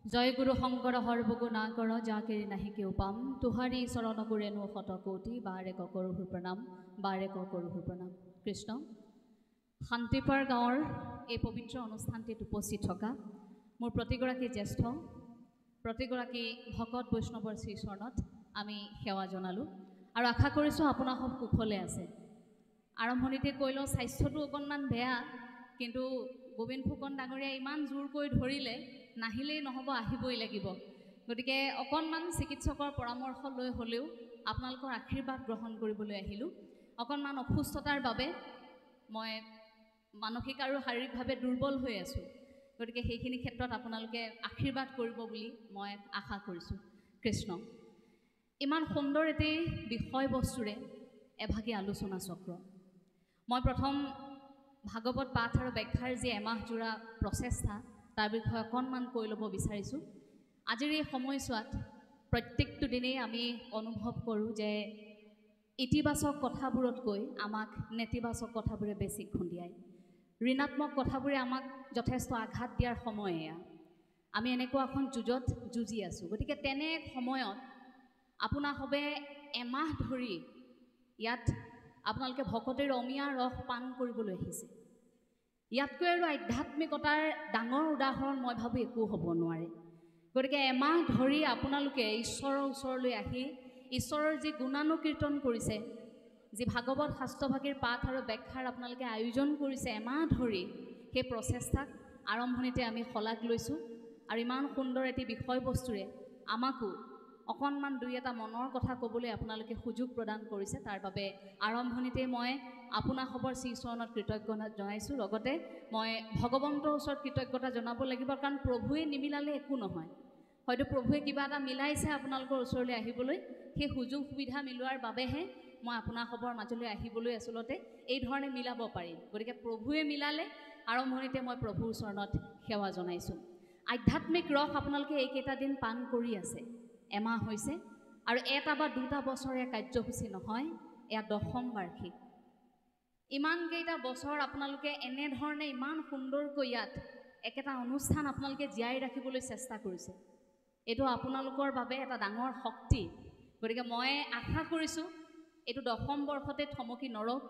জয় গুৰু শংকৰ সৰ্বগুণা কৰ যাকেৰি নাহি কেও পাম তুহাৰি চৰণ গুৰেনো শতকোটি বাৰে কৰোহু প্ৰণাম বাৰে কৰোহু প্ৰণাম। কৃষ্ণ শান্তিপাৰ গাঁৱৰ এই পবিত্ৰ অনুষ্ঠানটিত উপস্থিত থকা মোৰ প্ৰতিগৰাকী জ্যেষ্ঠ প্ৰতিগৰাকী ভকত বৈষ্ণৱৰ শ্ৰীচৰণত আমি সেৱা জনালোঁ আৰু আশা কৰিছোঁ আপোনাৰ সব কুশলে আছে। আৰম্ভণিতে কৈ লওঁ, স্বাস্থ্যটো অকণমান বেয়া, কিন্তু গোবিন্দ ফুকন ডাঙৰীয়া ইমান জোৰকৈ ধৰিলে নাহিলেই নহ'ব, আহিবই লাগিব। গতিকে অকণমান চিকিৎসকৰ পৰামৰ্শ লৈ হ'লেও আপোনালোকৰ আশীৰ্বাদ গ্ৰহণ কৰিবলৈ আহিলোঁ। অকণমান অসুস্থতাৰ বাবে মই মানসিক আৰু শাৰীৰিকভাৱে দুৰ্বল হৈ আছোঁ। গতিকে সেইখিনি ক্ষেত্ৰত আপোনালোকে আশীৰ্বাদ কৰিব বুলি মই আশা কৰিছোঁ। কৃষ্ণ ইমান সুন্দৰ এটি বিষয়বস্তুৰে এভাগী আলোচনা চক্ৰ। মই প্ৰথম ভাগৱত পাঠ আৰু ব্যাখ্যাৰ যি এমাহজোৰা প্ৰচেষ্টা তাৰ বিষয়ে অকণমান কৈ ল'ব বিচাৰিছোঁ। আজিৰ এই সময়ছোৱাত প্ৰত্যেকটো দিনেই আমি অনুভৱ কৰোঁ যে ইতিবাচক কথাবোৰতকৈ আমাক নেতিবাচক কথাবোৰে বেছি খুন্দিয়ায়। ঋণাত্মক কথাবোৰে আমাক যথেষ্ট আঘাত দিয়াৰ সময় এয়া। আমি এনেকুৱা এখন যুঁজত যুঁজি আছোঁ। গতিকে তেনে সময়ত আপোনাসবে এমাহ ধৰি ইয়াত আপোনালোকে ভকতিৰ অমিয়া ৰস পান কৰিবলৈ আহিছে। ইয়াতকৈ আৰু আধ্যাত্মিকতাৰ ডাঙৰ উদাহৰণ মই ভাবোঁ একো হ'ব নোৱাৰে। গতিকে এমাহ ধৰি আপোনালোকে ঈশ্বৰৰ ওচৰলৈ আহি ঈশ্বৰৰ যি গুণানুকীৰ্তন কৰিছে, যি ভাগৱত শাস্ত্ৰভাগীৰ পাঠ আৰু ব্যাখ্যাৰ আপোনালোকে আয়োজন কৰিছে এমাহ ধৰি, সেই প্ৰচেষ্টাক আৰম্ভণিতে আমি শলাগ লৈছোঁ আৰু ইমান সুন্দৰ এটি বিষয়বস্তুৰে আমাকো অকণমান দুই এটা মনৰ কথা ক'বলৈ আপোনালোকে সুযোগ প্ৰদান কৰিছে। তাৰ বাবে আৰম্ভণিতে মই আপোনাসবৰ শ্ৰীচৰণত কৃতজ্ঞতা জনাইছোঁ। লগতে মই ভগৱন্তৰ ওচৰত কৃতজ্ঞতা জনাব লাগিব, কাৰণ প্ৰভুৱে নিমিলালে একো নহয়। হয়তো প্ৰভুৱে কিবা এটা মিলাইছে আপোনালোকৰ ওচৰলৈ আহিবলৈ, সেই সুযোগ সুবিধা মিলোৱাৰ বাবেহে মই আপোনাসবৰ মাজলৈ আহিবলৈ আচলতে এই ধৰণে মিলাব পাৰিম। গতিকে প্ৰভুৱে মিলালে আৰম্ভণিতে মই প্ৰভুৰ চৰণত সেৱা জনাইছোঁ। আধ্যাত্মিক ৰস আপোনালোকে এইকেইটা দিন পান কৰি আছে, এমাহ হৈছে, আৰু এটা বা দুটা বছৰীয়া কাৰ্যসূচী নহয়, এয়া 10ম বাৰ্ষিক। ইমানকেইটা বছৰ আপোনালোকে এনেধৰণে ইমান সুন্দৰকৈ ইয়াত একেটা অনুষ্ঠান আপোনালোকে জীয়াই ৰাখিবলৈ চেষ্টা কৰিছে। এইটো আপোনালোকৰ বাবে এটা ডাঙৰ শক্তি। গতিকে মই আশা কৰিছোঁ এইটো 10ম বৰ্ষতে থমকি নৰক,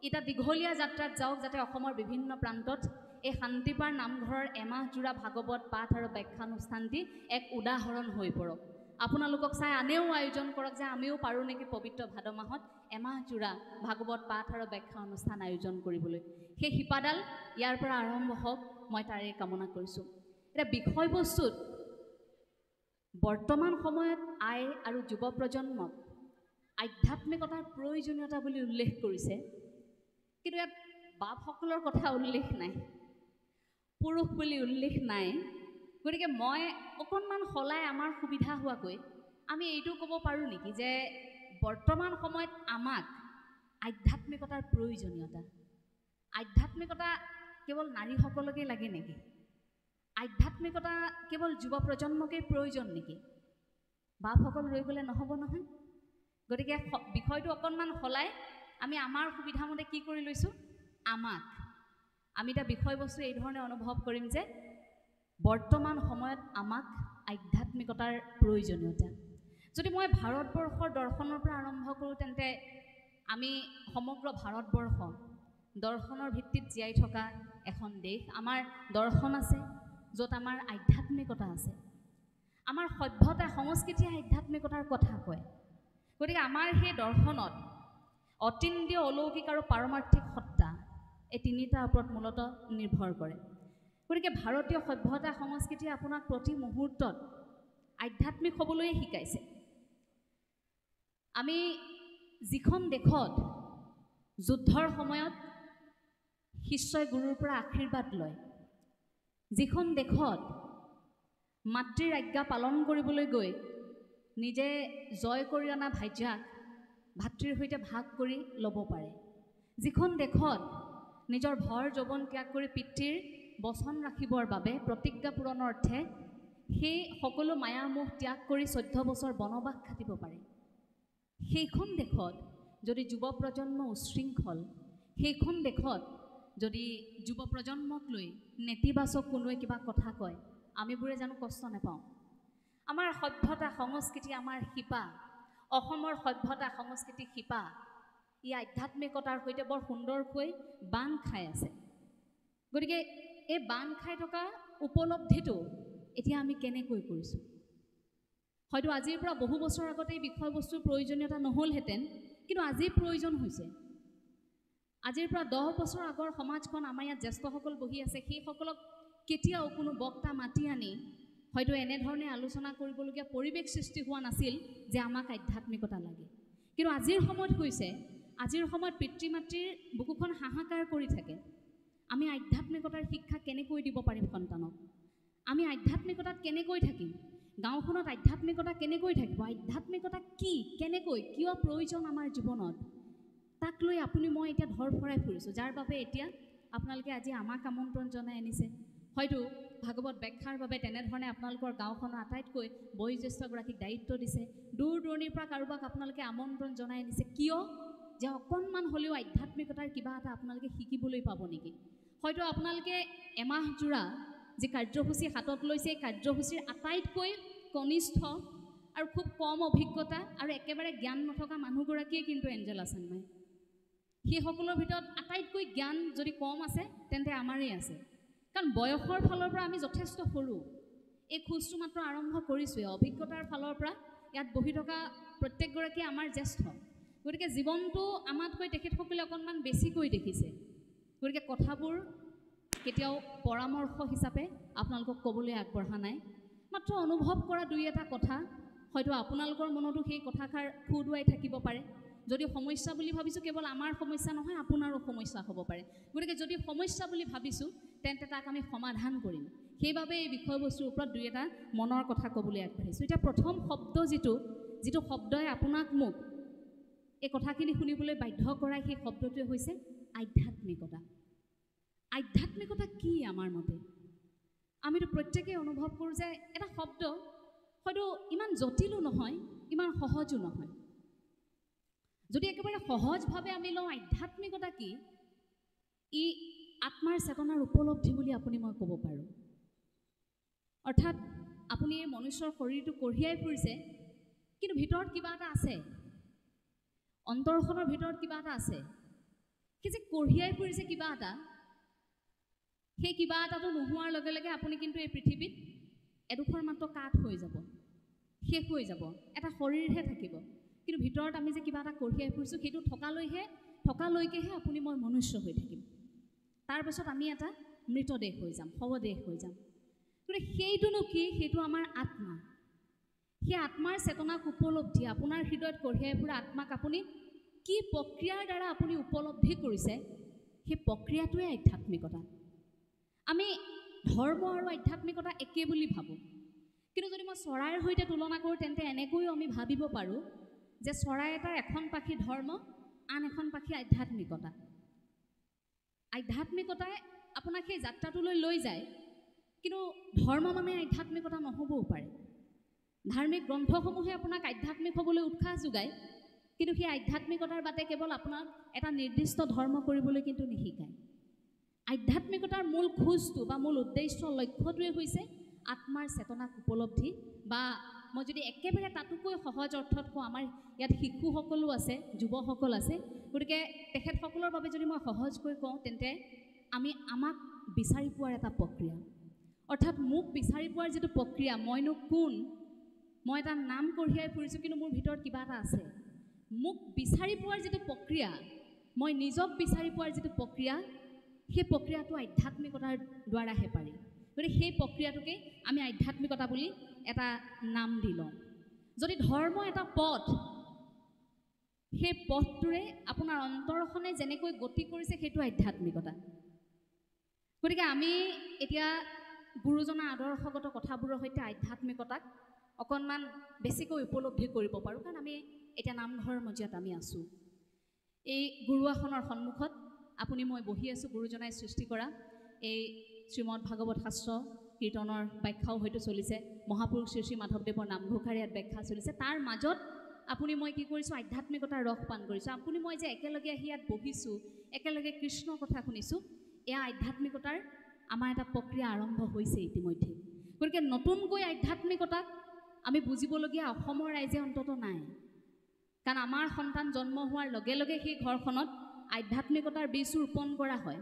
এটা দীঘলীয়া যাত্ৰাত যাওক, যাতে অসমৰ বিভিন্ন প্ৰান্তত এই শান্তিপাৰ নামঘৰৰ এমাহজোৰা ভাগৱত পাঠ আৰু ব্যাখ্যানুষ্ঠানটি এক উদাহৰণ হৈ পৰক। আপোনালোকক চাই আনেও আয়োজন কৰক যে আমিও পাৰোঁ নেকি পবিত্ৰ ভাদ মাহত এমাহজোৰা ভাগৱত পাঠ আৰু ব্যাখ্যা অনুষ্ঠান আয়োজন কৰিবলৈ। সেই শিপাডাল ইয়াৰ পৰা আৰম্ভ হওক, মই তাৰে কামনা কৰিছোঁ। এতিয়া বিষয়বস্তুত বৰ্তমান সময়ত আই আৰু যুৱ প্ৰজন্মক আধ্যাত্মিকতাৰ প্ৰয়োজনীয়তা বুলি উল্লেখ কৰিছে, কিন্তু ইয়াত বাপসকলৰ কথা উল্লেখ নাই, পুৰুষ বুলি উল্লেখ নাই। গতিকে মই অকণমান সলাই আমাৰ সুবিধা হোৱাকৈ আমি এইটো ক'ব পাৰোঁ নেকি যে বৰ্তমান সময়ত আমাক আধ্যাত্মিকতাৰ প্ৰয়োজনীয়তা, আধ্যাত্মিকতা কেৱল নাৰীসকলকেই লাগে নেকি? আধ্যাত্মিকতা কেৱল যুৱ প্ৰজন্মকেই প্ৰয়োজন নেকি? বাপসকল ৰৈ গ'লে নহ'ব নহয়। গতিকে বিষয়টো অকণমান সলাই আমি আমাৰ সুবিধামতে কি কৰি লৈছোঁ, আমি এতিয়া বিষয়বস্তু এই ধৰণে অনুভৱ কৰিম যে বৰ্তমান সময়ত আমাক আধ্যাত্মিকতাৰ প্ৰয়োজনীয়তা। যদি মই ভাৰতবৰ্ষৰ দৰ্শনৰ পৰা আৰম্ভ কৰোঁ, তেন্তে আমি সমগ্ৰ ভাৰতবৰ্ষ দৰ্শনৰ ভিত্তিত জীয়াই থকা এখন দেশ। আমাৰ দৰ্শন আছে, য'ত আমাৰ আধ্যাত্মিকতা আছে। আমাৰ সভ্যতা সংস্কৃতিয়ে আধ্যাত্মিকতাৰ কথা কয়। গতিকে আমাৰ সেই দৰ্শনত অতীন্দ্ৰিয়, অলৌকিক আৰু পাৰমাৰ্থিক সত্তা, এই তিনিটাৰ ওপৰত মূলতঃ নিৰ্ভৰ কৰে। গতিকে ভাৰতীয় সভ্যতা সংস্কৃতিয়ে আপোনাক প্ৰতি মুহূৰ্তত আধ্যাত্মিক হ'বলৈ শিকাইছে। আমি যিখন দেশত যুদ্ধৰ সময়ত শিষ্যই গুৰুৰ পৰা আশীৰ্বাদ লয়, যিখন দেশত মাতৃৰ আজ্ঞা পালন কৰিবলৈ গৈ নিজে জয় কৰি অনা ভাজ্যাক ভাতৃৰ সৈতে ভাগ কৰি ল'ব পাৰে, যিখন দেশত নিজৰ ভৰ যৌৱন ত্যাগ কৰি পিতৃৰ বচন ৰাখিবৰ বাবে প্ৰতিজ্ঞা পূৰণৰ অৰ্থে সেই সকলো মায়ামোহ ত্যাগ কৰি 14 বছৰ বনবাস খাটিব পাৰে, সেইখন দেশত যদি যুৱ প্ৰজন্ম উশৃংখল, সেইখন দেশত যদি যুৱ প্ৰজন্মক লৈ নেতিবাচক কোনোৱে কিবা কথা কয়, আমিবোৰে জানো কষ্ট নাপাওঁ? আমাৰ সভ্যতা সংস্কৃতি, আমাৰ শিপা, অসমৰ সভ্যতা সংস্কৃতি শিপা, ই আধ্যাত্মিকতাৰ সৈতে বৰ সুন্দৰকৈ বান্ধ খাই আছে। গতিকে এই বান্ধ খাই থকা উপলব্ধিটো এতিয়া আমি কেনেকৈ কৰিছোঁ? হয়তো আজিৰ পৰা বহু বছৰ আগতে এই বিষয়বস্তুৰ প্ৰয়োজনীয়তা নহ'লহেঁতেন, কিন্তু আজি প্ৰয়োজন হৈছে। আজিৰ পৰা 10 বছৰ আগৰ সমাজখন, আমাৰ ইয়াত জ্যেষ্ঠসকল বহি আছে, সেইসকলক কেতিয়াও কোনো বক্তা মাতি আনি হয়তো এনেধৰণে আলোচনা কৰিবলগীয়া পৰিৱেশ সৃষ্টি হোৱা নাছিল যে আমাক আধ্যাত্মিকতা লাগে। কিন্তু আজিৰ সময়ত হৈছে, আজিৰ সময়ত পিতৃ মাতৃৰ বুকুখন হাহাকাৰ কৰি থাকে। আমি আধ্যাত্মিকতাৰ শিক্ষা কেনেকৈ দিব পাৰিম সন্তানক? আমি আধ্যাত্মিকতাত কেনেকৈ থাকিম? গাঁওখনত আধ্যাত্মিকতা কেনেকৈ থাকিব? আধ্যাত্মিকতা কি, কেনেকৈ, কিয় প্ৰয়োজন আমাৰ জীৱনত, তাক লৈ আপুনি মই এতিয়া ধৰফৰাই ফুৰিছোঁ, যাৰ বাবে এতিয়া আপোনালোকে আজি আমাক আমন্ত্ৰণ জনাই আনিছে। হয়তো ভাগৱত ব্যাখ্যাৰ বাবে তেনেধৰণে আপোনালোকৰ গাঁওখনৰ আটাইতকৈ বয়োজ্যেষ্ঠগৰাকীক দায়িত্ব দিছে। দূৰ দূৰণিৰ পৰা কাৰোবাক আপোনালোকে আমন্ত্ৰণ জনাই আনিছে। কিয়? যে অকণমান হ'লেও আধ্যাত্মিকতাৰ কিবা এটা আপোনালোকে শিকিবলৈ পাব নেকি? হয়তো আপোনালোকে এমাহজোৰা যি কাৰ্যসূচী হাতত লৈছে, এই কাৰ্যসূচীৰ আটাইতকৈ কনিষ্ঠ আৰু খুব কম অভিজ্ঞতা আৰু একেবাৰে জ্ঞান নথকা মানুহগৰাকীয়ে কিন্তু এঞ্জেলা চাংমাই। সেইসকলৰ ভিতৰত আটাইতকৈ জ্ঞান যদি কম আছে তেন্তে আমাৰেই আছে, কাৰণ বয়সৰ ফালৰ পৰা আমি যথেষ্ট সৰু। এই খোজটো মাত্ৰ আৰম্ভ কৰিছোঁৱে। অভিজ্ঞতাৰ ফালৰ পৰা ইয়াত বহি থকা প্ৰত্যেকগৰাকীয়ে আমাৰ জ্যেষ্ঠ। গতিকে জীৱনটো আমাতকৈ তেখেতসকলে অকণমান বেছিকৈ দেখিছে। গতিকে কথাবোৰ কেতিয়াও পৰামৰ্শ হিচাপে আপোনালোকক ক'বলৈ আগবঢ়া নাই, মাত্ৰ অনুভৱ কৰা দুই এটা কথা। হয়তো আপোনালোকৰ মনতো সেই কথাষাৰ খুদুৱাই থাকিব পাৰে। যদি সমস্যা বুলি ভাবিছোঁ, কেৱল আমাৰ সমস্যা নহয়, আপোনাৰো সমস্যা হ'ব পাৰে। গতিকে যদি সমস্যা বুলি ভাবিছোঁ, তেন্তে তাক আমি সমাধান কৰিম। সেইবাবে এই বিষয়বস্তুৰ ওপৰত দুই এটা মনৰ কথা ক'বলৈ আগবাঢ়িছোঁ। এতিয়া প্ৰথম শব্দ যিটো শব্দই আপোনাক মোক এই কথাখিনি শুনিবলৈ বাধ্য কৰাই, সেই শব্দটোৱে হৈছে আধ্যাত্মিকতা। আধ্যাত্মিকতা কি আমাৰ মতে? আমিতো প্ৰত্যেকেই অনুভৱ কৰোঁ যে এটা শব্দ হয়তো ইমান জটিলো নহয়, ইমান সহজো নহয়। যদি একেবাৰে সহজভাৱে আমি লওঁ আধ্যাত্মিকতা কি, ই আত্মাৰ চেতনাৰ উপলব্ধি বুলি আপুনি মই ক'ব পাৰোঁ। অৰ্থাৎ আপুনি এই মনুষ্যৰ শৰীৰটো কঢ়িয়াই ফুৰিছে, কিন্তু ভিতৰত কিবা এটা আছে, অন্তৰখনৰ ভিতৰত কিবা এটা আছে। সেই যে কঢ়িয়াই ফুৰিছে কিবা এটা, সেই কিবা এটাটো নোহোৱাৰ লগে লগে আপুনি কিন্তু এই পৃথিৱীত এডোখৰ মাত্ৰ কাঠ হৈ যাব, শেষ হৈ যাব, এটা শৰীৰহে থাকিব। কিন্তু ভিতৰত আমি যে কিবা এটা কঢ়িয়াই ফুৰিছোঁ, সেইটো থকালৈকেহে আপুনি মই মনুষ্য হৈ থাকিম। তাৰপাছত আমি এটা মৃতদেহ হৈ যাম, শৱদেহ হৈ যাম। গতিকে সেইটোনো কি? সেইটো আমাৰ আত্মা। সেই আত্মাৰ চেতনাক উপলব্ধি, আপোনাৰ হৃদয়ত কঢ়িয়াই ফুৰা আত্মাক আপুনি কি প্ৰক্ৰিয়াৰ দ্বাৰা আপুনি উপলব্ধি কৰিছে, সেই প্ৰক্ৰিয়াটোৱে আধ্যাত্মিকতা। আমি ধৰ্ম আৰু আধ্যাত্মিকতা একে বুলি ভাবোঁ, কিন্তু যদি মই চৰাইৰ সৈতে তুলনা কৰোঁ, তেন্তে এনেকৈও আমি ভাবিব পাৰোঁ যে চৰাই এটাৰ এখন পাখি ধৰ্ম, আন এখন পাখি আধ্যাত্মিকতা। আধ্যাত্মিকতাই আপোনাক সেই যাত্ৰাটোলৈ লৈ যায়, কিন্তু ধৰ্ম মানে আধ্যাত্মিকতা নহ'বও পাৰে। ধাৰ্মিক গ্ৰন্থসমূহে আপোনাক আধ্যাত্মিক হ'বলৈ উৎসাহ যোগায়, কিন্তু সেই আধ্যাত্মিকতাৰ বাটে কেৱল আপোনাক এটা নিৰ্দিষ্ট ধৰ্ম কৰিবলৈ কিন্তু নিশিকায়। আধ্যাত্মিকতাৰ মূল খোজটো বা মূল উদ্দেশ্য, লক্ষ্যটোৱে হৈছে আত্মাৰ চেতনাক উপলব্ধি, বা মই যদি একেবাৰে তাতোকৈ সহজ অৰ্থত কওঁ, আমাৰ ইয়াত শিশুসকলো আছে, যুৱসকল আছে, গতিকে তেখেতসকলৰ বাবে যদি মই সহজকৈ কওঁ, তেন্তে আমাক বিচাৰি পোৱাৰ এটা প্ৰক্ৰিয়া, অৰ্থাৎ মোক বিচাৰি পোৱাৰ যিটো প্ৰক্ৰিয়া, মইনো কোন, মই এটা নাম কঢ়িয়াই ফুৰিছোঁ, কিন্তু মোৰ ভিতৰত কিবা এটা আছে। মোক বিচাৰি পোৱাৰ যিটো প্ৰক্ৰিয়া, মই নিজক বিচাৰি পোৱাৰ যিটো প্ৰক্ৰিয়া, সেই প্ৰক্ৰিয়াটো আধ্যাত্মিকতাৰ দ্বাৰাহে পাৰি। গতিকে সেই প্ৰক্ৰিয়াটোকে আমি আধ্যাত্মিকতা বুলি এটা নাম দি লওঁ। যদি ধৰ্ম এটা পথ, সেই পথটোৰে আপোনাৰ অন্তৰখনে যেনেকৈ গতি কৰিছে, সেইটো আধ্যাত্মিকতা। গতিকে আমি এতিয়া গুৰুজনাৰ আদৰ্শগত কথাবোৰৰ সৈতে আধ্যাত্মিকতাক অকণমান বেছিকৈ উপলব্ধি কৰিব পাৰোঁ, কাৰণ আমি এতিয়া নামঘৰৰ মজিয়াত আমি আছোঁ। এই গুৰুআসনৰ সন্মুখত আপুনি মই বহি আছোঁ। গুৰুজনাই সৃষ্টি কৰা এই শ্ৰীমদ ভাগৱত শাস্ত্ৰ কীৰ্তনৰ ব্যাখ্যাও হয়তো চলিছে, মহাপুৰুষ শ্ৰী শ্ৰী মাধৱদেৱৰ নামঘোষাৰ ইয়াত ব্যাখ্যা চলিছে। তাৰ মাজত আপুনি মই কি কৰিছোঁ, আধ্যাত্মিকতাৰ ৰস পান কৰিছোঁ। আপুনি মই যে একেলগে আহি ইয়াত বহিছোঁ, একেলগে কৃষ্ণৰ কথা শুনিছোঁ, এয়া আধ্যাত্মিকতাৰ আমাৰ এটা প্ৰক্ৰিয়া আৰম্ভ হৈছে ইতিমধ্যে। গতিকে নতুনকৈ আধ্যাত্মিকতাক আমি বুজিবলগীয়া অসমৰ ৰাইজে অন্তত নাই, কাৰণ আমাৰ সন্তান জন্ম হোৱাৰ লগে লগে সেই ঘৰখনত আধ্যাত্মিকতাৰ বীজ ৰোপণ কৰা হয়।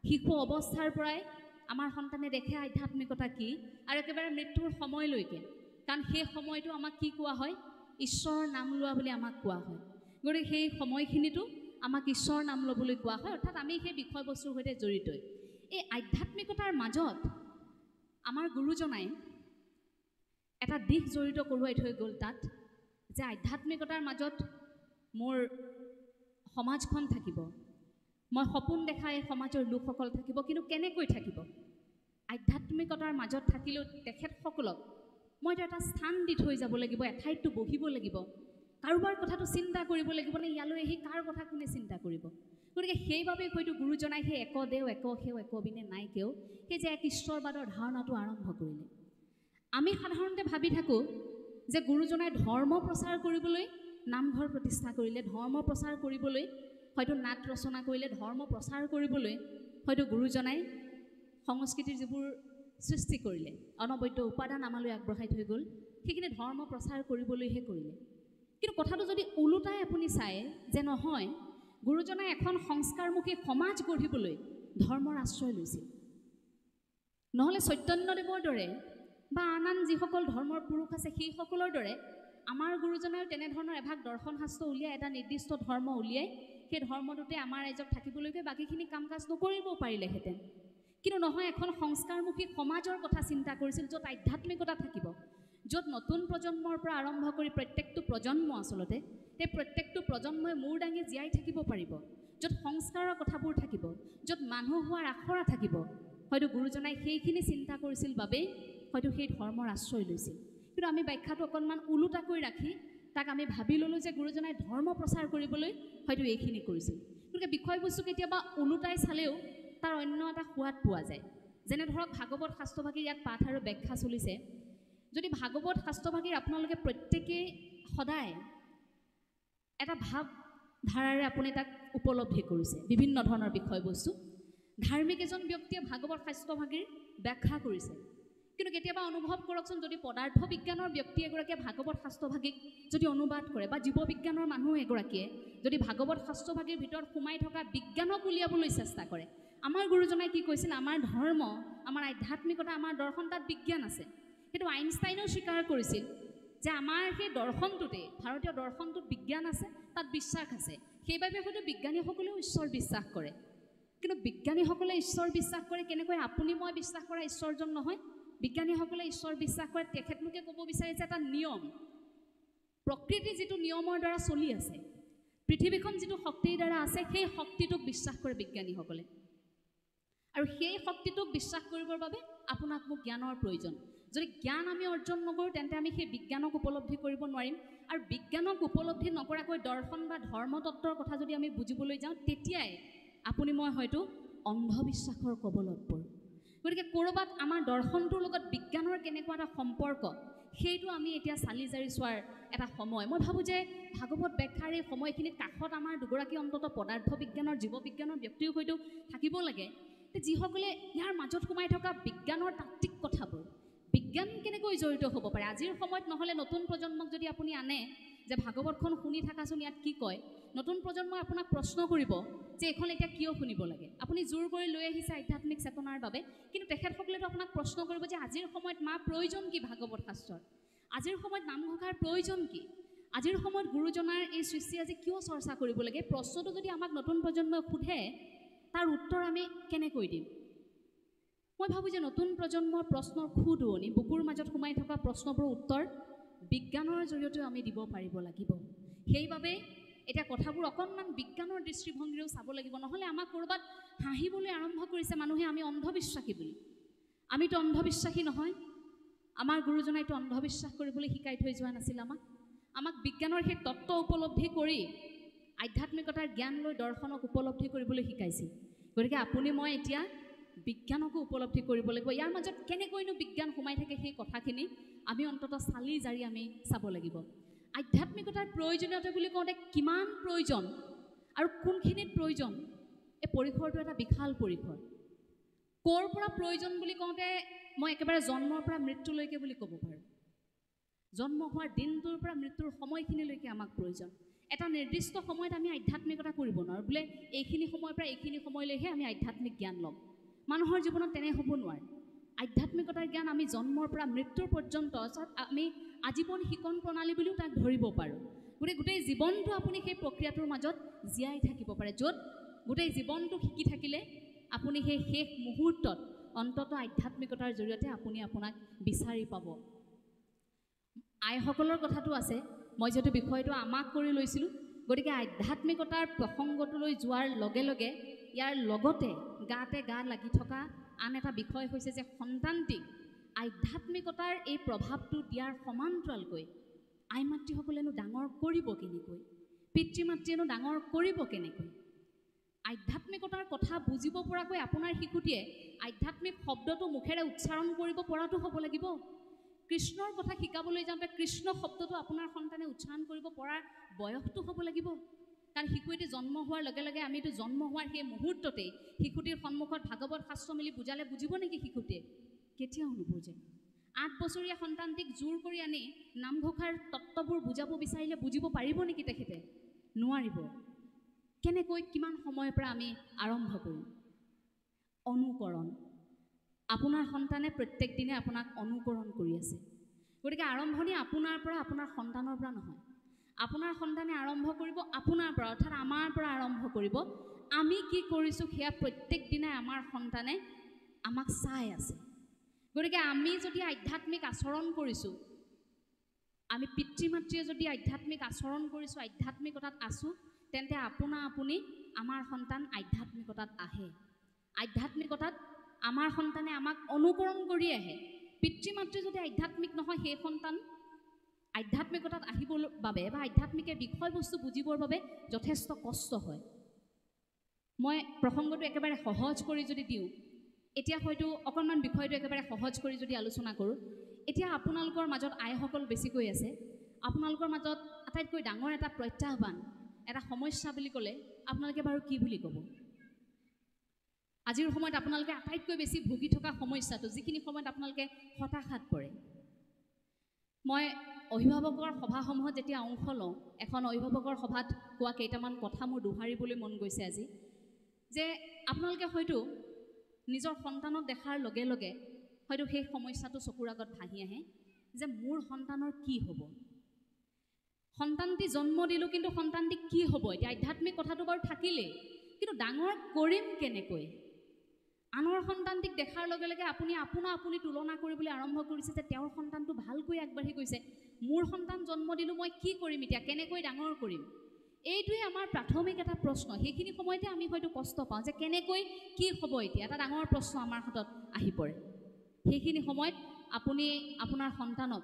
শিশু অৱস্থাৰ পৰাই আমাৰ সন্তানে দেখে আধ্যাত্মিকতা কি, আৰু একেবাৰে মৃত্যুৰ সময়লৈকে, কাৰণ সেই সময়টো আমাক কি কোৱা হয়, ঈশ্বৰৰ নাম লোৱা বুলি আমাক কোৱা হয়। গতিকে সেই সময়খিনিতো আমাক ঈশ্বৰৰ নাম ল'বলৈ কোৱা হয়, অৰ্থাৎ আমি সেই বিষয়বস্তুৰ সৈতে জড়িতই। এই আধ্যাত্মিকতাৰ মাজত আমাৰ গুৰুজনাই এটা দিশ জড়িত কৰোৱাই থৈ গ'ল তাত, যে আধ্যাত্মিকতাৰ মাজত মোৰ সমাজখন থাকিব, মই সপোন দেখা এই সমাজৰ লোকসকল থাকিব, কিন্তু কেনেকৈ থাকিব? আধ্যাত্মিকতাৰ মাজত থাকিলেও তেখেতসকলক মইতো এটা স্থান দি থৈ যাব লাগিব, এঠাইততো বহিব লাগিব, কাৰোবাৰ কথাটো চিন্তা কৰিব লাগিব নে ইয়ালৈ আহি কাৰ কথা কোনে চিন্তা কৰিব? গতিকে সেইবাবে হয়তো গুৰুজনাই সেই একদেও এক সেও একবিনে নাইকেও সেই যে এক ঈশ্বৰবাদৰ ধাৰণাটো আৰম্ভ কৰিলে। আমি সাধাৰণতে ভাবি থাকোঁ যে গুৰুজনাই ধৰ্ম প্ৰচাৰ কৰিবলৈ নামঘৰ প্ৰতিষ্ঠা কৰিলে, ধৰ্ম প্ৰচাৰ কৰিবলৈ হয়তো নাট ৰচনা কৰিলে, ধৰ্ম প্ৰচাৰ কৰিবলৈ হয়তো গুৰুজনাই সংস্কৃতিৰ যিবোৰ সৃষ্টি কৰিলে, অনবদ্য উপাদান আমালৈ আগবঢ়াই থৈ গ'ল, সেইখিনি ধৰ্ম প্ৰচাৰ কৰিবলৈহে কৰিলে। কিন্তু কথাটো যদি ওলোটাই আপুনি চায় যে নহয়, গুৰুজনাই এখন সংস্কাৰমুখী সমাজ গঢ়িবলৈ ধৰ্মৰ আশ্ৰয় লৈছিল। নহ'লে চৈতন্যদেৱৰ দৰে বা আন আন যিসকল ধৰ্মৰ পুৰুষ আছে সেইসকলৰ দৰে আমাৰ গুৰুজনায়ো তেনেধৰণৰ এভাগ দৰ্শন শাস্ত্ৰ উলিয়াই এটা নিৰ্দিষ্ট ধৰ্ম উলিয়াই সেই ধৰ্মটোতে আমাৰ ৰাইজক থাকিবলৈকে বাকীখিনি কাম কাজ নকৰিবও পাৰিলেহেঁতেন। কিন্তু নহয়, এখন সংস্কাৰমুখী সমাজৰ কথা চিন্তা কৰিছিল, য'ত আধ্যাত্মিকতা থাকিব, য'ত নতুন প্ৰজন্মৰ পৰা আৰম্ভ কৰি প্ৰত্যেকটো প্ৰজন্ম আচলতে সেই প্ৰত্যেকটো প্ৰজন্মই মূৰ দাঙি জীয়াই থাকিব পাৰিব, য'ত সংস্কাৰৰ কথাবোৰ থাকিব, য'ত মানুহ হোৱাৰ আখৰা থাকিব। হয়তো গুৰুজনাই সেইখিনি চিন্তা কৰিছিল বাবেই হয়তো সেই ধৰ্মৰ আশ্ৰয় লৈছিল। কিন্তু আমি ব্যাখ্যাটো অকণমান ওলোটাকৈ ৰাখি তাক আমি ভাবি ল'লোঁ যে গুৰুজনাই ধৰ্ম প্ৰচাৰ কৰিবলৈ হয়তো এইখিনি কৰিছিল। গতিকে বিষয়বস্তু কেতিয়াবা ওলোটাই চালেও তাৰ অন্য এটা সোৱাদ পোৱা যায়। যেনে ধৰক ভাগৱত শাস্ত্ৰভাগীৰ ইয়াত পাঠ আৰু ব্যাখ্যা চলিছে। যদি ভাগৱত শাস্ত্ৰভাগীৰ আপোনালোকে প্ৰত্যেকেই সদায় এটা ভাৱ ধাৰাৰে আপুনি তাক উপলব্ধি কৰিছে, বিভিন্ন ধৰণৰ বিষয়বস্তু ধাৰ্মিক এজন ব্যক্তিয়ে ভাগৱত শাস্ত্ৰভাগীৰ ব্যাখ্যা কৰিছে। কিন্তু কেতিয়াবা অনুভৱ কৰকচোন, যদি পদাৰ্থ বিজ্ঞানৰ ব্যক্তি এগৰাকীয়ে ভাগৱত শাস্ত্ৰভাগীক যদি অনুবাদ কৰে, বা জীৱবিজ্ঞানৰ মানুহ এগৰাকীয়ে যদি ভাগৱত শাস্ত্ৰভাগীৰ ভিতৰত সোমাই থকা বিজ্ঞানক উলিয়াবলৈ চেষ্টা কৰে, আমাৰ গুৰুজনাই কি কৈছিল, আমাৰ ধৰ্ম, আমাৰ আধ্যাত্মিকতা, আমাৰ দৰ্শন, তাত বিজ্ঞান আছে। সেইটো আইনষ্টাইনেও স্বীকাৰ কৰিছিল যে আমাৰ সেই দৰ্শনটোতে, ভাৰতীয় দৰ্শনটোত বিজ্ঞান আছে, তাত বিশ্বাস আছে। সেইবাবে হয়তো বিজ্ঞানীসকলেও ঈশ্বৰ বিশ্বাস কৰে। কিন্তু বিজ্ঞানীসকলে ঈশ্বৰ বিশ্বাস কৰে কেনেকৈ? আপুনি মই বিশ্বাস কৰা ঈশ্বৰজন নহয়। বিজ্ঞানীসকলে ঈশ্বৰ বিশ্বাস কৰে, তেখেতলোকে ক'ব বিচাৰিছে এটা নিয়ম, প্ৰকৃতি যিটো নিয়মৰ দ্বাৰা চলি আছে, পৃথিৱীখন যিটো শক্তিৰ দ্বাৰা আছে, সেই শক্তিটোক বিশ্বাস কৰে বিজ্ঞানীসকলে। আৰু সেই শক্তিটোক বিশ্বাস কৰিবৰ বাবে আপোনাক মোক জ্ঞানৰ প্ৰয়োজন। যদি জ্ঞান আমি অৰ্জন নকৰোঁ, তেন্তে আমি সেই বিজ্ঞানক উপলব্ধি কৰিব নোৱাৰিম। আৰু বিজ্ঞানক উপলব্ধি নকৰাকৈ দৰ্শন বা ধৰ্মতত্ত্বৰ কথা যদি আমি বুজিবলৈ যাওঁ, তেতিয়াই আপুনি মই হয়তো অন্ধবিশ্বাসৰ কবলত পৰোঁ। গতিকে ক'ৰবাত আমাৰ দৰ্শনটোৰ লগত বিজ্ঞানৰ কেনেকুৱা এটা সম্পৰ্ক, সেইটো আমি এতিয়া চালি জাৰি চোৱাৰ এটা সময়। মই ভাবোঁ যে ভাগৱত ব্যাখ্যাৰ এই সময়খিনিত কাষত আমাৰ দুগৰাকী অন্তত পদাৰ্থ বিজ্ঞানৰ, জীৱবিজ্ঞানৰ ব্যক্তিও হয়তো থাকিব লাগে, যিসকলে ইয়াৰ মাজত সোমাই থকা বিজ্ঞানৰ তাত্ত্বিক কথাবোৰ, বিজ্ঞান কেনেকৈ জড়িত হ'ব পাৰে আজিৰ সময়ত। নহ'লে নতুন প্ৰজন্মক যদি আপুনি আনে যে ভাগৱতখন শুনি থাকাচোন, ইয়াত কি কয়, নতুন প্ৰজন্মই আপোনাক প্ৰশ্ন কৰিব যে এইখন এতিয়া কিয় শুনিব লাগে। আপুনি জোৰ কৰি লৈ আহিছে আধ্যাত্মিক চেতনাৰ বাবে, কিন্তু তেখেতসকলেতো আপোনাক প্ৰশ্ন কৰিব যে আজিৰ সময়ত মা প্ৰয়োজন কি ভাগৱত শাস্ত্ৰৰ, আজিৰ সময়ত নামঘোষাৰ প্ৰয়োজন কি, আজিৰ সময়ত গুৰুজনাৰ এই সৃষ্টি আজি কিয় চৰ্চা কৰিব লাগে। প্ৰশ্নটো যদি আমাক নতুন প্ৰজন্মই সোধে, তাৰ উত্তৰ আমি কেনেকৈ দিম? মই ভাবোঁ যে নতুন প্ৰজন্মৰ প্ৰশ্নৰ খুদুৱনি, বুকুৰ মাজত সোমাই থকা প্ৰশ্নবোৰৰ উত্তৰ বিজ্ঞানৰ জৰিয়তেও আমি দিব পাৰিব লাগিব। সেইবাবে এতিয়া কথাবোৰ অকণমান বিজ্ঞানৰ দৃষ্টিভংগীৰেও চাব লাগিব। নহ'লে আমাক ক'ৰবাত হাঁহিবলৈ আৰম্ভ কৰিছে মানুহে, আমি অন্ধবিশ্বাসী বুলি। আমিতো অন্ধবিশ্বাসী নহয়। আমাৰ গুৰুজনাইতো অন্ধবিশ্বাস কৰিবলৈ শিকাই থৈ যোৱা নাছিল আমাক বিজ্ঞানৰ সেই তত্ত্ব উপলব্ধি কৰি আধ্যাত্মিকতাৰ জ্ঞান লৈ দৰ্শনক উপলব্ধি কৰিবলৈ শিকাইছিল। গতিকে আপুনি মই এতিয়া বিজ্ঞানকো উপলব্ধি কৰিব লাগিব। ইয়াৰ মাজত কেনেকৈনো বিজ্ঞান সোমাই থাকে সেই কথাখিনি আমি অন্ততঃ চালি জাৰি আমি চাব লাগিব। আধ্যাত্মিকতাৰ প্ৰয়োজনীয়তা বুলি কওঁতে কিমান প্ৰয়োজন আৰু কোনখিনিত প্ৰয়োজন, এই পৰিসৰটো এটা বিশাল পৰিসৰ। ক'ৰ পৰা প্ৰয়োজন বুলি কওঁতে মই একেবাৰে জন্মৰ পৰা মৃত্যুলৈকে বুলি ক'ব পাৰোঁ। জন্ম হোৱাৰ দিনটোৰ পৰা মৃত্যুৰ সময়খিনিলৈকে আমাক প্ৰয়োজন। এটা নিৰ্দিষ্ট সময়ত আমি আধ্যাত্মিকতা কৰিব নোৱাৰোঁ বোলে এইখিনি সময়ৰ পৰা এইখিনি সময়লৈহে আমি আধ্যাত্মিক জ্ঞান ল'ম। মানুহৰ জীৱনত তেনে হ'ব নোৱাৰে। আধ্যাত্মিকতাৰ জ্ঞান আমি জন্মৰ পৰা মৃত্যুৰ পৰ্যন্ত, অৰ্থাৎ আমি আজীৱন শিকন প্ৰণালী বুলিও তাক ধৰিব পাৰোঁ। গোটেই জীৱনটো আপুনি সেই প্ৰক্ৰিয়াটোৰ মাজত জীয়াই থাকিব পাৰে, য'ত গোটেই জীৱনটো শিকি থাকিলে আপুনি সেই শেষ মুহূৰ্তত অন্ততঃ আধ্যাত্মিকতাৰ জৰিয়তে আপুনি আপোনাক বিচাৰি পাব। আইসকলৰ কথাটো আছে, মই যিহেতু বিষয়টো আমাক কৰি লৈছিলোঁ, গতিকে আধ্যাত্মিকতাৰ প্ৰসংগটোলৈ যোৱাৰ লগে লগে ইয়াৰ লগতে গাতে গা লাগি থকা আন এটা বিষয় হৈছে যে সন্তানটিক আধ্যাত্মিকতাৰ এই প্ৰভাৱটো দিয়াৰ সমান্তৰালকৈ আই মাতৃসকলেনো ডাঙৰ কৰিব কেনেকৈ, পিতৃ মাতৃয়েনো ডাঙৰ কৰিব কেনেকৈ। আধ্যাত্মিকতাৰ কথা বুজিব পৰাকৈ আপোনাৰ শিশুটিয়ে আধ্যাত্মিক শব্দটো মুখেৰে উচ্চাৰণ কৰিব পৰাটো হ'ব লাগিব। কৃষ্ণৰ কথা শিকাবলৈ যাওঁতে কৃষ্ণ শব্দটো আপোনাৰ সন্তানে উচ্চাৰণ কৰিব পৰাৰ বয়সটো হ'ব লাগিব। কাৰণ শিশুটি জন্ম হোৱাৰ লগে লগে আমিতো জন্ম হোৱাৰ সেই মুহূৰ্ততেই শিশুটিৰ সন্মুখত ভাগৱত শাস্ত্ৰ মেলি বুজালে বুজিব নেকি শিশুটিয়ে? কেতিয়াও নুবুজে। 8 বছৰীয়া সন্তানটিক জোৰ কৰি আনি নামঘোষাৰ তত্ত্ববোৰ বুজাব বিচাৰিলে বুজিব পাৰিব নেকি তেখেতে? নোৱাৰিব। কেনেকৈ কিমান সময়ৰ পৰা আমি আৰম্ভ কৰিম? অনুকৰণ। আপোনাৰ সন্তানে প্ৰত্যেক দিনে আপোনাক অনুকৰণ কৰি আছে। গতিকে আৰম্ভণি আপোনাৰ পৰা, আপোনাৰ সন্তানৰ পৰা নহয়। আপোনাৰ সন্তানে আৰম্ভ কৰিব আপোনাৰ পৰা, অৰ্থাৎ আমাৰ পৰা আৰম্ভ কৰিব। আমি কি কৰিছোঁ সেয়া প্ৰত্যেক দিনাই আমাৰ সন্তানে আমাক চাই আছে। গতিকে আমি যদি আধ্যাত্মিক আচৰণ কৰিছোঁ, আমি পিতৃ মাতৃয়ে যদি আধ্যাত্মিক আচৰণ কৰিছোঁ, আধ্যাত্মিকতাত আছোঁ, তেন্তে আপুনি আমাৰ সন্তান আধ্যাত্মিকতাত আহে। আধ্যাত্মিকতাত আমাৰ সন্তানে আমাক অনুকৰণ কৰি আহে। পিতৃ মাতৃ যদি আধ্যাত্মিক নহয়, সেই সন্তান আধ্যাত্মিকতাত আহিবৰ বাবে বা আধ্যাত্মিকে বিষয়বস্তু বুজিবৰ বাবে যথেষ্ট কষ্ট হয়। মই প্ৰসংগটো একেবাৰে সহজ কৰি যদি দিওঁ, এতিয়া হয়তো অকণমান বিষয়টো একেবাৰে সহজ কৰি যদি আলোচনা কৰোঁ, এতিয়া আপোনালোকৰ মাজত আইসকল বেছিকৈ আছে। আপোনালোকৰ মাজত আটাইতকৈ ডাঙৰ এটা প্ৰত্যাহ্বান, এটা সমস্যা বুলি ক'লে আপোনালোকে বাৰু কি বুলি ক'ব? আজিৰ সময়ত আপোনালোকে আটাইতকৈ বেছি ভুগি থকা সমস্যাটো, যিখিনি সময়ত আপোনালোকে হতাশাত পৰে। মই অভিভাৱকৰ সভাসমূহত যেতিয়া অংশ লওঁ, এখন অভিভাৱকৰ সভাত কোৱা কেইটামান কথা মোৰ দোহাৰিবলৈ মন গৈছে আজি, যে আপোনালোকে হয়তো নিজৰ সন্তানক দেখাৰ লগে লগে হয়তো সেই সমস্যাটো চকুৰ আগত ভাহি আহে যে মোৰ সন্তানৰ কি হ'ব? সন্তানটি জন্ম দিলোঁ, কিন্তু সন্তানটি কি হ'ব? এতিয়া আধ্যাত্মিক কথাটো বাৰু থাকিলেই, কিন্তু ডাঙৰ কৰিম কেনেকৈ? আনৰ সন্তানটিক দেখাৰ লগে লগে আপুনি তুলনা কৰিবলৈ আৰম্ভ কৰিছে যে তেওঁৰ সন্তানটো ভালকৈ আগবাঢ়ি গৈছে, মোৰ সন্তান জন্ম দিলোঁ, মই কি কৰিম এতিয়া? কেনেকৈ ডাঙৰ কৰিম? এইটোৱে আমাৰ প্ৰাথমিক এটা প্ৰশ্ন। সেইখিনি সময়তে আমি হয়তো কষ্ট পাওঁ যে কেনেকৈ কি হ'ব এতিয়া? এটা ডাঙৰ প্ৰশ্ন আমাৰ হাতত আহি পৰে। সেইখিনি সময়ত আপুনি আপোনাৰ সন্তানক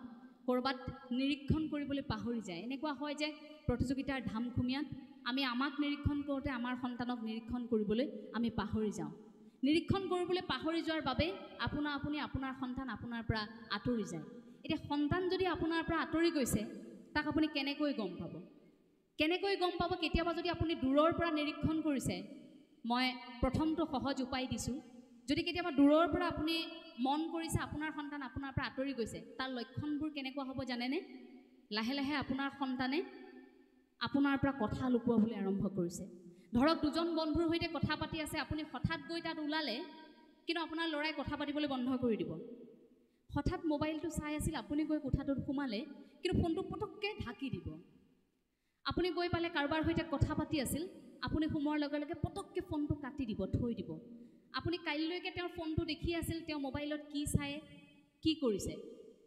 ক'ৰবাত নিৰীক্ষণ কৰিবলৈ পাহৰি যায়। এনেকুৱা হয় যে প্ৰতিযোগিতাৰ ধামখুমীয়াত আমি আমাক নিৰীক্ষণ কৰোঁতে আমাৰ সন্তানক নিৰীক্ষণ কৰিবলৈ আমি পাহৰি যাওঁ। নিৰীক্ষণ কৰিবলৈ পাহৰি যোৱাৰ বাবে আপোনাৰ সন্তান আপোনাৰ পৰা আঁতৰি যায়। এতিয়া সন্তান যদি আপোনাৰ পৰা আঁতৰি গৈছে, তাক আপুনি কেনেকৈ গম পাব? কেনেকৈ গম পাব? কেতিয়াবা যদি আপুনি দূৰৰ পৰা নিৰীক্ষণ কৰিছে, মই প্ৰথমটো সহজ উপায় দিছোঁ। যদি কেতিয়াবা দূৰৰ পৰা আপুনি মন কৰিছে আপোনাৰ সন্তান আপোনাৰ পৰা আঁতৰি গৈছে, তাৰ লক্ষণবোৰ কেনেকুৱা হ'ব জানেনে? লাহে লাহে আপোনাৰ সন্তানে আপোনাৰ পৰা কথা লুকুৱাবলৈ আৰম্ভ কৰিছে। ধৰক দুজন বন্ধুৰ সৈতে কথা পাতি আছে, আপুনি হঠাৎ গৈ তাত ওলালে, কিন্তু আপোনাৰ ল'ৰাই কথা পাতিবলৈ বন্ধ কৰি দিব। হঠাৎ মোবাইলটো চাই আছিল, আপুনি গৈ কোঠাটোত সোমালে, কিন্তু ফোনটো পটককৈ ঢাকি দিব। আপুনি গৈ পালে কাৰোবাৰ সৈতে কথা পাতি আছিল, আপুনি সোমোৱাৰ লগে লগে পটককৈ ফোনটো কাটি দিব, থৈ দিব। আপুনি কাইলৈকে তেওঁৰ ফোনটো দেখি আছিল, তেওঁ মোবাইলত কি চাই কি কৰিছে,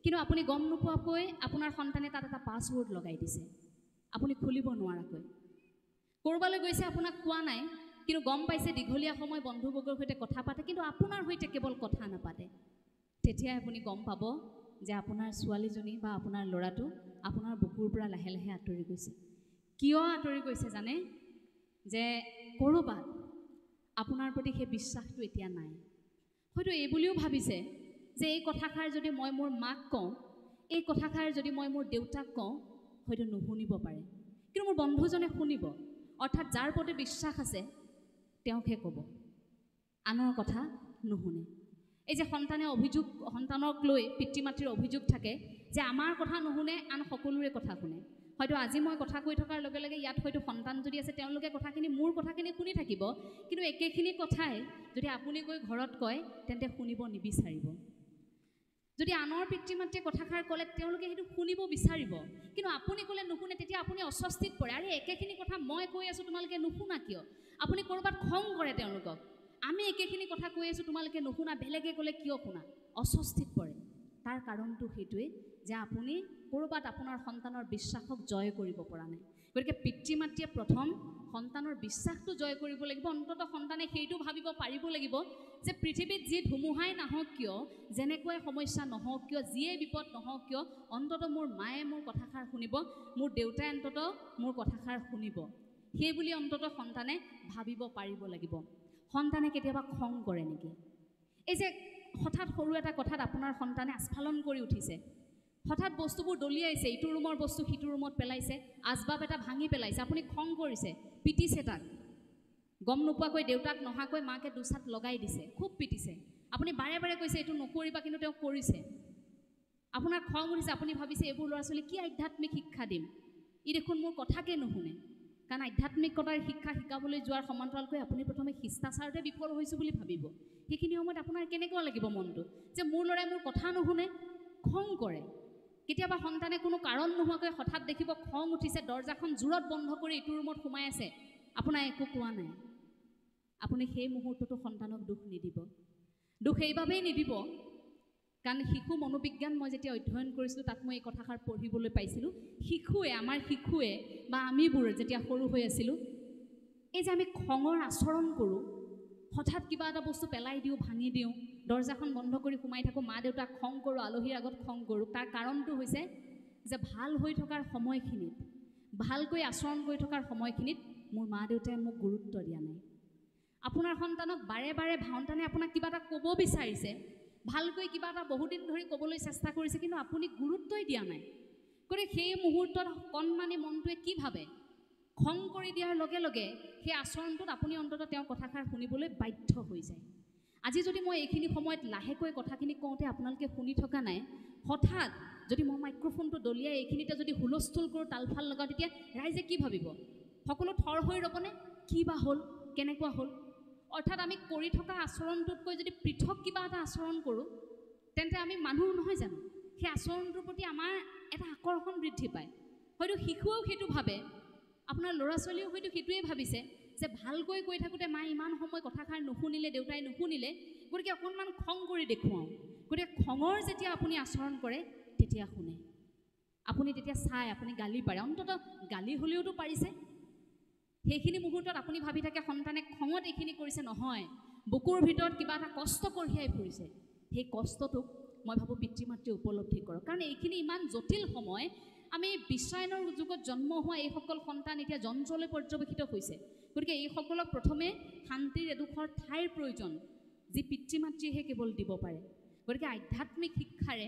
কিন্তু আপুনি গম নোপোৱাকৈ আপোনাৰ সন্তানে তাত এটা পাছৱৰ্ড লগাই দিছে, আপুনি খুলিব নোৱাৰাকৈ। ক'ৰবালৈ গৈছে, আপোনাক কোৱা নাই, কিন্তু গম পাইছে দীঘলীয়া সময় বন্ধুবৰ্গৰ সৈতে কথা পাতে, কিন্তু আপোনাৰ সৈতে কেৱল কথা নাপাতে। তেতিয়াই আপুনি গম পাব যে আপোনাৰ ছোৱালীজনী বা আপোনাৰ ল'ৰাটো আপোনাৰ বুকুৰ পৰা লাহে লাহে আঁতৰি গৈছে। কিয় আঁতৰি গৈছে জানে? যে ক'ৰবাত আপোনাৰ প্ৰতি সেই বিশ্বাসটো এতিয়া নাই। হয়তো এই বুলিও ভাবিছে যে এই কথাষাৰ যদি মই মোৰ মাক কওঁ, এই কথাষাৰ যদি মই মোৰ দেউতাক কওঁ, হয়তো নুশুনিব পাৰে, কিন্তু মোৰ বন্ধুজনে শুনিব। অৰ্থাৎ যাৰ প্ৰতি বিশ্বাস আছে তেওঁকহে ক'ব, আনৰ কথা নুশুনে। এই যে সন্তানক লৈ পিতৃ মাতৃৰ অভিযোগ থাকে যে আমাৰ কথা নুশুনে, আন সকলোৰে কথা শুনে। হয়তো আজি মই কথা কৈ থকাৰ লগে লগে ইয়াত হয়তো সন্তান যদি আছে তেওঁলোকে কথাখিনি মোৰ কথাখিনি শুনি থাকিব, কিন্তু একেখিনি কথাই যদি আপুনি গৈ ঘৰত কয় তেন্তে শুনিব নিবিচাৰিব। যদি আনৰ পিতৃ মাতৃয়ে কথাষাৰ ক'লে তেওঁলোকে সেইটো শুনিব বিচাৰিব, কিন্তু আপুনি ক'লে নুশুনে, তেতিয়া আপুনি অস্বস্তিত পৰে। আৰে একেখিনি কথা মই কৈ আছোঁ তোমালোকে নুশুনা কিয়? আপুনি ক'ৰবাত খং কৰে তেওঁলোকক, আমি একেখিনি কথা কৈ আছোঁ তোমালোকে নুশুনা, বেলেগে ক'লে কিয় শুনা? অস্বস্তিত পৰে। তাৰ কাৰণটো সেইটোৱে যে আপুনি ক'ৰবাত আপোনাৰ সন্তানৰ বিশ্বাসক জয় কৰিব পৰা নাই। গতিকে পিতৃ মাতৃয়ে প্ৰথম সন্তানৰ বিশ্বাসটো জয় কৰিব লাগিব। অন্ততঃ সন্তানে সেইটো ভাবিব পাৰিব লাগিব যে পৃথিৱীত যি ধুমুহাই নাহক কিয়, যেনেকুৱাই সমস্যা নহওক কিয়, যিয়ে বিপদ নহওক কিয়, অন্ততঃ মোৰ মায়ে মোৰ কথাষাৰ শুনিব, মোৰ দেউতাই অন্ততঃ মোৰ কথাষাৰ শুনিব, সেই বুলি অন্ততঃ সন্তানে ভাবিব পাৰিব লাগিব। সন্তানে কেতিয়াবা খং কৰে নেকি? এই যে হঠাৎ সৰু এটা কথাত আপোনাৰ সন্তানে আস্ফালন কৰি উঠিছে, হঠাৎ বস্তুবোৰ দলিয়াইছে, ইটো ৰুমৰ বস্তু সিটো ৰুমত পেলাইছে, আচবাব এটা ভাঙি পেলাইছে, আপুনি খং কৰিছে, পিটিছে তাক, গম নোপোৱাকৈ দেউতাক নহাকৈ মাকে দুচাট লগাই দিছে, খুব পিটিছে, আপুনি বাৰে বাৰে কৈছে এইটো নকৰিবা, কিন্তু তেওঁ কৰিছে। আপোনাৰ খং উঠিছে, আপুনি ভাবিছে এইবোৰ ল'ৰা ছোৱালী কি আধ্যাত্মিক শিক্ষা দিম, ই দেখোন মোৰ কথাকে নুশুনে। কাৰণ আধ্যাত্মিকতাৰ শিক্ষা শিকাবলৈ যোৱাৰ সমান্তৰালকৈ আপুনি প্ৰথমে শিষ্টাচাৰতে বিফল হৈছোঁ বুলি ভাবিব। সেইখিনি সময়ত আপোনাৰ কেনেকুৱা লাগিব মনটো যে মোৰ ল'ৰাই মোৰ কথা নুশুনে? খং কৰে। কেতিয়াবা সন্তানে কোনো কাৰণ নোহোৱাকৈ হঠাৎ দেখিব খং উঠিছে, দৰ্জাখন জোৰত বন্ধ কৰি ইটো ৰুমত সোমাই আছে, আপোনাৰ একো কোৱা নাই। আপুনি সেই মুহূৰ্তটো সন্তানক দুখ নিদিব। দুখ এইবাবেই নিদিব কাৰণ শিশু মনোবিজ্ঞান মই যেতিয়া অধ্যয়ন কৰিছিলোঁ তাত মই এই কথাষাৰ পঢ়িবলৈ পাইছিলোঁ। আমাৰ শিশুৱে বা আমিবোৰ যেতিয়া সৰু হৈ আছিলোঁ, এই যে আমি খঙৰ আচৰণ কৰোঁ, হঠাৎ কিবা এটা বস্তু পেলাই দিওঁ, ভাঙি দিওঁ, দৰ্জাখন বন্ধ কৰি সোমাই থাকোঁ, মা দেউতাক খং কৰোঁ, আলহীৰ আগত খং কৰোঁ, তাৰ কাৰণটো হৈছে যে ভাল হৈ থকাৰ সময়খিনিত, ভালকৈ আচৰণ কৰি থকাৰ সময়খিনিত মোৰ মা দেউতাই মোক গুৰুত্ব দিয়া নাই। আপোনাৰ সন্তানক বাৰে বাৰে সন্তানে আপোনাক কিবা এটা ক'ব বিচাৰিছে, ভালকৈ কিবা এটা বহুদিন ধৰি ক'বলৈ চেষ্টা কৰিছে, কিন্তু আপুনি গুৰুত্বই দিয়া নাই। গতিকে সেই মুহূৰ্তত কণমানি মনটোৱে কি ভাবে? খং কৰি দিয়াৰ লগে লগে সেই আচৰণটোত আপুনি অন্ততঃ তেওঁৰ কথাষাৰ শুনিবলৈ বাধ্য হৈ যায়। আজি যদি মই এইখিনি সময়ত লাহেকৈ কথাখিনি কওঁতে আপোনালোকে শুনি থকা নাই, হঠাৎ যদি মই মাইক্ৰফোনটো দলিয়াই এইখিনিতে যদি হুলস্থুল কৰোঁ, তালফাল লগাওঁ, তেতিয়া ৰাইজে কি ভাবিব? সকলো থৰ হৈ ৰ'বনে? কি বা হ'ল, কেনেকুৱা হ'ল? অৰ্থাৎ আমি কৰি থকা আচৰণটোতকৈ যদি পৃথক কিবা এটা আচৰণ কৰোঁ, তেন্তে আমি মানুহ নহয় জানো? সেই আচৰণটোৰ প্ৰতি আমাৰ এটা আকৰ্ষণ বৃদ্ধি পায়। হয়তো শিশুৱেও সেইটো ভাবে, আপোনাৰ ল'ৰা ছোৱালীয়েও হয়তো সেইটোৱে ভাবিছে যে ভালকৈ কৈ থাকোঁতে মায়ে ইমান সময় কথাষাৰ নুশুনিলে, দেউতাই নুশুনিলে, গতিকে অকণমান খং কৰি দেখুৱাওঁ। গতিকে খঙৰ যেতিয়া আপুনি আচৰণ কৰে তেতিয়া শুনে। আপুনি তেতিয়া চাই, আপুনি গালি পাৰে, অন্ততঃ গালি হ'লেওতো পাৰিছে। সেইখিনি মুহূৰ্তত আপুনি ভাবি থাকে সন্তানে খঙত এইখিনি কৰিছে, নহয়, বুকুৰ ভিতৰত কিবা এটা কষ্ট কঢ়িয়াই ফুৰিছে। সেই কষ্টটোক মই ভাবোঁ পিতৃ মাতৃয়ে উপলব্ধি কৰক, কাৰণ এইখিনি ইমান জটিল সময়। আমি বিশ্বায়নৰ যুগত জন্ম হোৱা এইসকল সন্তান এতিয়া যন্ত্ৰলৈ পৰ্যবেক্ষিত হৈছে। গতিকে এইসকলক প্ৰথমে শান্তিৰ এডোখৰ ঠাইৰ প্ৰয়োজন, যি পিতৃ মাতৃয়েহে কেৱল দিব পাৰে। গতিকে আধ্যাত্মিক শিক্ষাৰে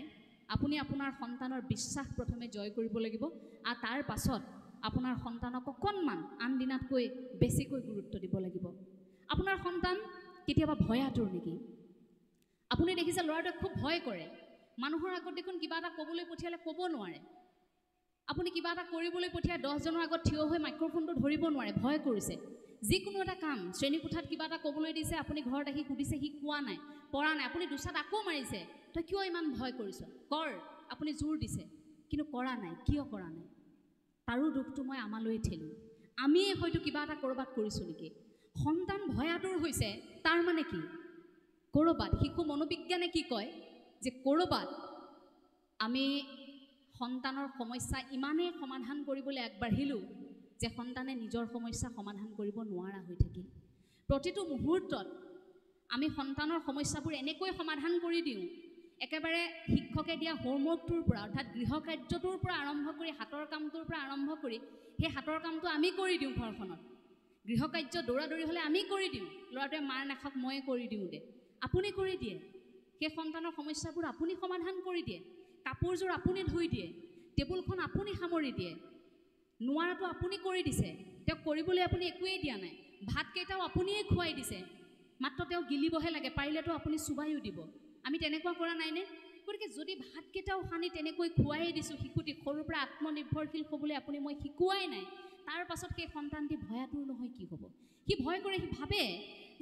আপুনি আপোনাৰ সন্তানৰ বিশ্বাস প্ৰথমে জয় কৰিব লাগিব, আৰু তাৰ পাছত আপোনাৰ সন্তানক অকণমান আন দিনাতকৈ বেছিকৈ গুৰুত্ব দিব লাগিব। আপোনাৰ সন্তান কেতিয়াবা ভয়াতুৰ নেকি? আপুনি দেখিছে ল'ৰাটোৱে খুব ভয় কৰে, মানুহৰ আগত দেখোন কিবা এটা ক'বলৈ পঠিয়ালে ক'ব নোৱাৰে। আপুনি কিবা এটা কৰিবলৈ পঠিয়াই 10জনৰ আগত থিয় হৈ মাইক্ৰফোনটো ধৰিব নোৱাৰে, ভয় কৰিছে। যিকোনো এটা কাম, শ্ৰেণীকোঠাত কিবা এটা ক'বলৈ দিছে, আপুনি ঘৰত আহি সুধিছে, সি কোৱা নাই, পৰা নাই, আপুনি দুচাত আকৌ মাৰিছে, তই কিয় ইমান ভয় কৰিছ, কৰ, আপুনি জোৰ দিছে, কিন্তু কৰা নাই, কিয় কৰা নাই? তাৰো দুখটো মই আমালৈ ঠেলোঁ। আমিয়ে হয়তো কিবা এটা ক'ৰবাত কৰিছোঁ নেকি? সন্তান ভয়াতুৰ হৈছে, তাৰ মানে কি? ক'ৰবাত শিশু মনোবিজ্ঞানে কি কয় যে ক'ৰবাত আমি সন্তানৰ সমস্যা ইমানেই সমাধান কৰিবলৈ আগবাঢ়িলোঁ যে সন্তানে নিজৰ সমস্যা সমাধান কৰিব নোৱাৰা হৈ থাকিল। প্ৰতিটো মুহূৰ্তত আমি সন্তানৰ সমস্যাবোৰ এনেকৈ সমাধান কৰি দিওঁ, একেবাৰে শিক্ষকে দিয়া হোমৱৰ্কটোৰ পৰা, অৰ্থাৎ গৃহ কাৰ্যটোৰ পৰা আৰম্ভ কৰি, হাতৰ কামটোৰ পৰা আৰম্ভ কৰি, সেই হাতৰ কামটো আমি কৰি দিওঁ ঘৰখনত। গৃহ কাৰ্য দৌৰা দৌৰি হ'লে আমি কৰি দিওঁ, ল'ৰাটোৱে মাৰ নাখাওক ময়ে কৰি দিওঁ দে, আপুনি কৰি দিয়ে। সেই সন্তানৰ সমস্যাবোৰ আপুনি সমাধান কৰি দিয়ে। কাপোৰযোৰ আপুনি ধুই দিয়ে, টেবুলখন আপুনি সামৰি দিয়ে, নোৱাৰাটো আপুনি কৰি দিছে, তেওঁক কৰিবলৈ আপুনি একোৱেই দিয়া নাই। ভাতকেইটাও আপুনিয়ে খুৱাই দিছে, মাত্ৰ তেওঁ গিলিবহে লাগে, পাৰিলেতো আপুনি চুবাইও দিব। আমি তেনেকুৱা কৰা নাইনে? গতিকে যদি ভাতকেইটাও সানি তেনেকৈ খুৱাই দিছোঁ শিশুটিক, সৰুৰ পৰা আত্মনিৰ্ভৰশীল হ'বলৈ আপুনি মই শিকোৱাই নাই, তাৰ পাছত সেই সন্তানটি ভয়াতুৰ নহয় কি হ'ব? সি ভয় কৰে, সি ভাবে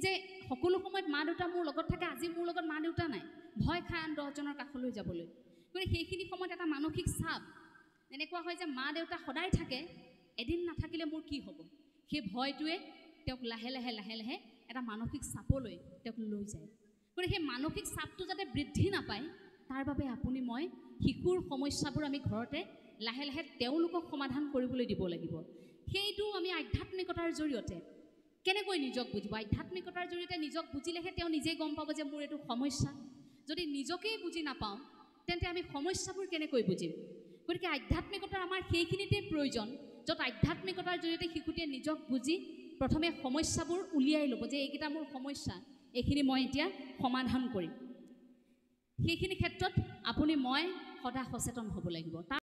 যে সকলো সময়ত মা দেউতা মোৰ লগত থাকে, আজি মোৰ লগত মা দেউতা নাই, ভয় খাই আন 10জনৰ কাষলৈ যাবলৈ। গতিকে সেইখিনি সময়ত এটা মানসিক চাপ এনেকুৱা হয় যে মা দেউতা সদায় থাকে, এদিন নাথাকিলে মোৰ কি হ'ব? সেই ভয়টোৱে তেওঁক লাহে লাহে লাহে লাহে এটা মানসিক চাপলৈ তেওঁক লৈ যায়। গতিকে সেই মানসিক চাপটো যাতে বৃদ্ধি নাপায় তাৰ বাবে আপুনি মই শিশুৰ সমস্যাবোৰ আমি ঘৰতে লাহে লাহে তেওঁলোকক সমাধান কৰিবলৈ দিব লাগিব। সেইটো আমি আধ্যাত্মিকতাৰ জৰিয়তে কেনেকৈ নিজক বুজিব? আধ্যাত্মিকতাৰ জৰিয়তে নিজক বুজিলেহে তেওঁ নিজেই গম পাব যে মোৰ এইটো সমস্যা। যদি নিজকেই বুজি নাপাওঁ তেন্তে আমি সমস্যাবোৰ কেনেকৈ বুজিম? গতিকে আধ্যাত্মিকতাৰ আমাৰ সেইখিনিতে প্ৰয়োজন, য'ত আধ্যাত্মিকতাৰ জৰিয়তে শিশুটিয়ে নিজক বুজি প্ৰথমে সমস্যাবোৰ উলিয়াই ল'ব যে এইকেইটা মোৰ সমস্যা, এইখিনি মই এতিয়া সমাধান কৰিম। সেইখিনি ক্ষেত্ৰত আপুনি মই সদা সচেতন হ'ব লাগিব।